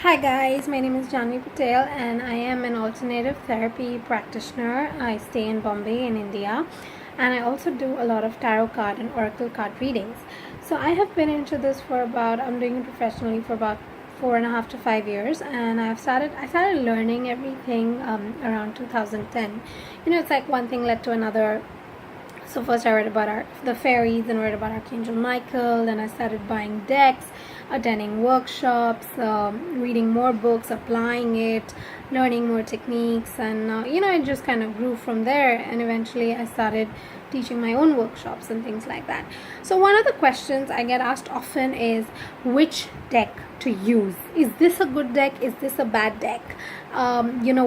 Hi guys, my name is Janhvi Patel and I am an alternative therapy practitioner. I stay in Bombay in India and I also do a lot of tarot card and oracle card readings. So I have been into this I'm doing it professionally for about 4.5 to 5 years, and I started learning everything around 2010. It's like one thing led to another. So first I read about the fairies, then read about Archangel Michael, then I started buying decks, attending workshops, reading more books, applying it, learning more techniques, and it just kind of grew from there, and eventually I started teaching my own workshops and things like that. So one of the questions I get asked often is which deck to use. Is this a good deck? Is this a bad deck?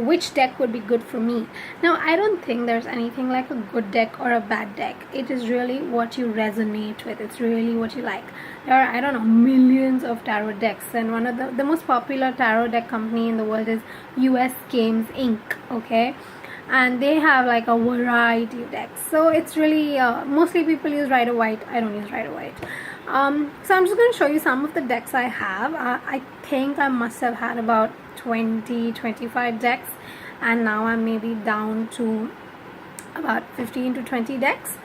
Which deck would be good for me? Now, I don't think there's anything like a good deck or a bad deck. It is really what you resonate with. It's really what you like. There are, I don't know, millions of tarot decks, and one of the most popular tarot deck company in the world is US Games Inc. Okay, and they have like a variety of decks. So it's really mostly people use Rider White. I don't use Rider White. So I'm just going to show you some of the decks I have. I think I must have had about 20-25 decks, and now I'm maybe down to about 15 to 20 decks.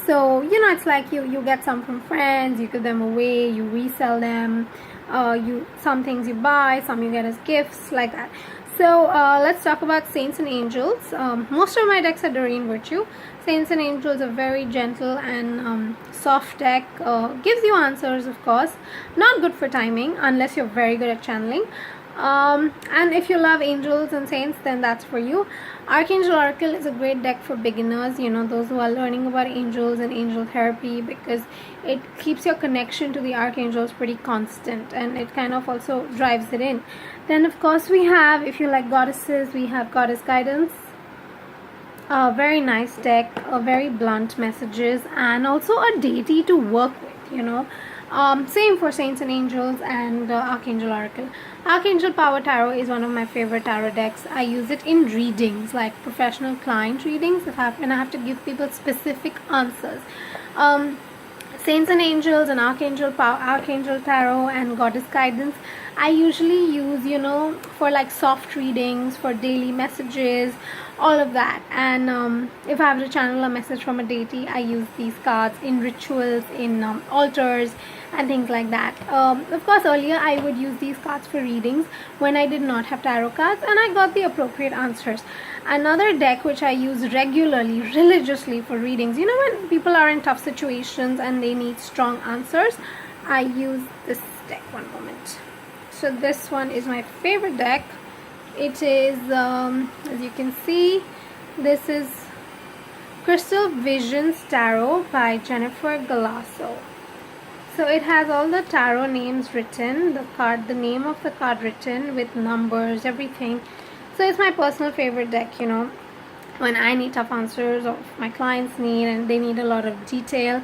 So it's like you get some from friends, you give them away, you resell them, some things you buy, some you get as gifts, like that. So let's talk about Saints and Angels. Most of my decks are Doreen Virtue. Saints and Angels are very gentle and soft deck. Gives you answers, of course. Not good for timing unless you're very good at channeling. And if you love angels and saints, then that's for you. Archangel Oracle is a great deck for beginners, those who are learning about angels and angel therapy, because it keeps your connection to the archangels pretty constant, and it kind of also drives it in. Then of course we have, if you like goddesses, we have Goddess Guidance. A very nice deck, very blunt messages, and also a deity to work with, same for Saints and Angels and Archangel Oracle. Archangel Power Tarot is one of my favorite tarot decks. I use it in readings, like professional client readings, when I have to give people specific answers. Saints and Angels and Archangel Tarot and Goddess Guidance I usually use, for like soft readings, for daily messages, all of that. And if I have to channel a message from a deity, I use these cards in rituals, in altars and things like that. Of course, earlier I would use these cards for readings when I did not have tarot cards, and I got the appropriate answers. Another deck which I use regularly, religiously for readings, when people are in tough situations and they need strong answers, I use this deck. One moment. So this one is my favorite deck. It is, as you can see, this is Crystal Visions Tarot by Jennifer Galasso. So it has all the tarot names written, the name of the card written with numbers, everything. So it's my personal favorite deck, when I need tough answers, or my clients need, and they need a lot of detail.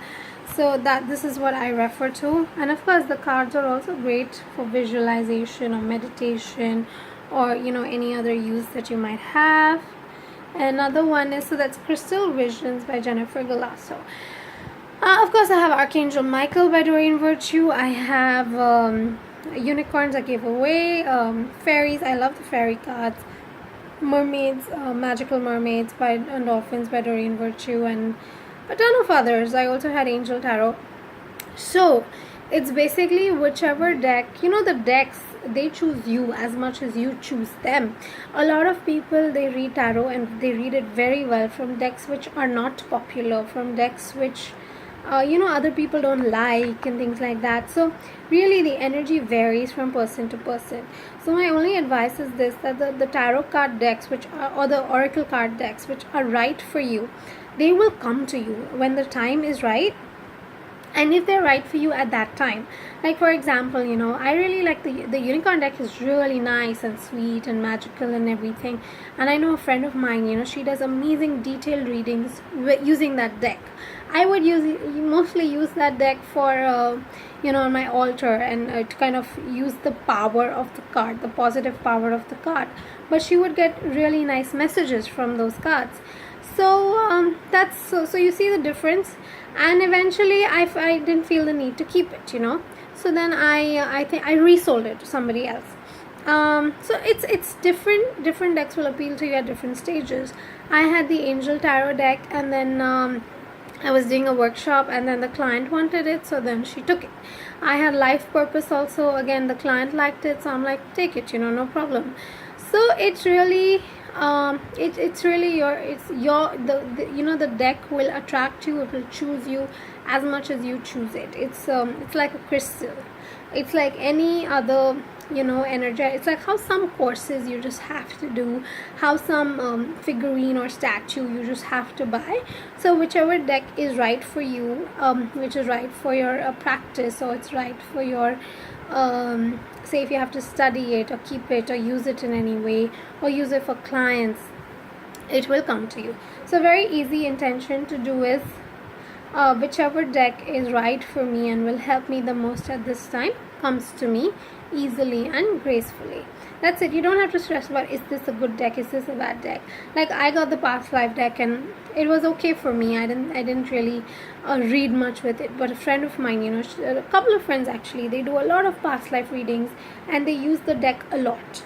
So this is what I refer to. And of course the cards are also great for visualization or meditation, or any other use that you might have. Another one is, so that's Crystal Visions by Jennifer Galasso. Of course I have Archangel Michael by Doreen Virtue. I have unicorns I gave away, fairies, I love the fairy cards, mermaids, magical mermaids and dolphins by Doreen Virtue, and a ton of others. I also had Angel Tarot. So it's basically whichever deck, the decks, they choose you as much as you choose them. A lot of people, they read tarot and they read it very well from decks which are not popular, from decks which other people don't like, and things like that. So really the energy varies from person to person. So my only advice is this, that the tarot card decks or the oracle card decks which are right for you, they will come to you when the time is right, and if they're right for you at that time. Like for example, I really like the unicorn deck. Is really nice and sweet and magical and everything, and I know a friend of mine, she does amazing detailed readings using that deck. I would mostly use that deck for on my altar, and to kind of use the power of the card, the positive power of the card. But she would get really nice messages from those cards. So that's so you see the difference. And eventually I didn't feel the need to keep it, So then I think I resold it to somebody else. So it's different decks will appeal to you at different stages. I had the Angel Tarot deck, and then I was doing a workshop, and then the client wanted it, so then she took it. I had Life Purpose also. Again, the client liked it, so I'm like, take it, no problem. So it's really it's really your the deck will attract you. It will choose you as much as you choose it. It's like a crystal. It's like any other energy. It's like how some courses you just have to do, how some figurine or statue you just have to buy. So whichever deck is right for you, which is right for your practice, or it's right for your say if you have to study it or keep it or use it in any way or use it for clients, it will come to you. So very easy intention to do is whichever deck is right for me and will help me the most at this time comes to me easily and gracefully. That's it. You don't have to stress about, is this a good deck, is this a bad deck. Like I got the past life deck and it was okay for me. I didn't really read much with it, but a friend of mine, a couple of friends actually, they do a lot of past life readings and they use the deck a lot,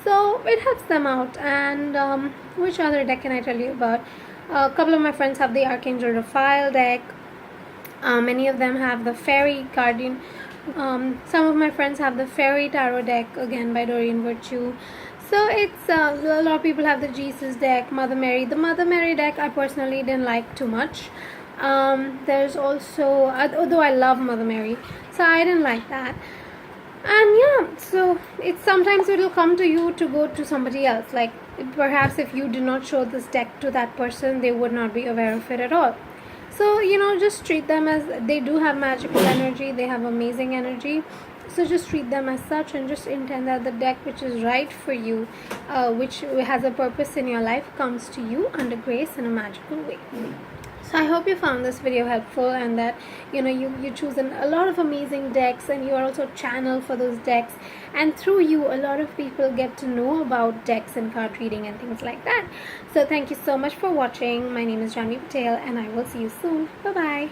so it helps them out. And which other deck can I tell you about? A couple of my friends have the Archangel Raphael deck. Many of them have the Fairy Guardian. Some of my friends have the Fairy Tarot deck, again by Doreen Virtue. So it's a lot of people have the Jesus deck, Mother Mary. The Mother Mary deck I personally didn't like too much. There's also, although I love Mother Mary, so I didn't like that. And yeah, so it's sometimes it will come to you to go to somebody else. Like perhaps if you do not show this deck to that person, they would not be aware of it at all. So just treat them as, they do have magical energy, they have amazing energy, so just treat them as such and just intend that the deck which is right for you, which has a purpose in your life, comes to you under grace in a magical way. So I hope you found this video helpful, and that you choose a lot of amazing decks, and you are also a channel for those decks, and through you a lot of people get to know about decks and card reading and things like that. So thank you so much for watching. My name is Janhvi Patel and I will see you soon. Bye bye.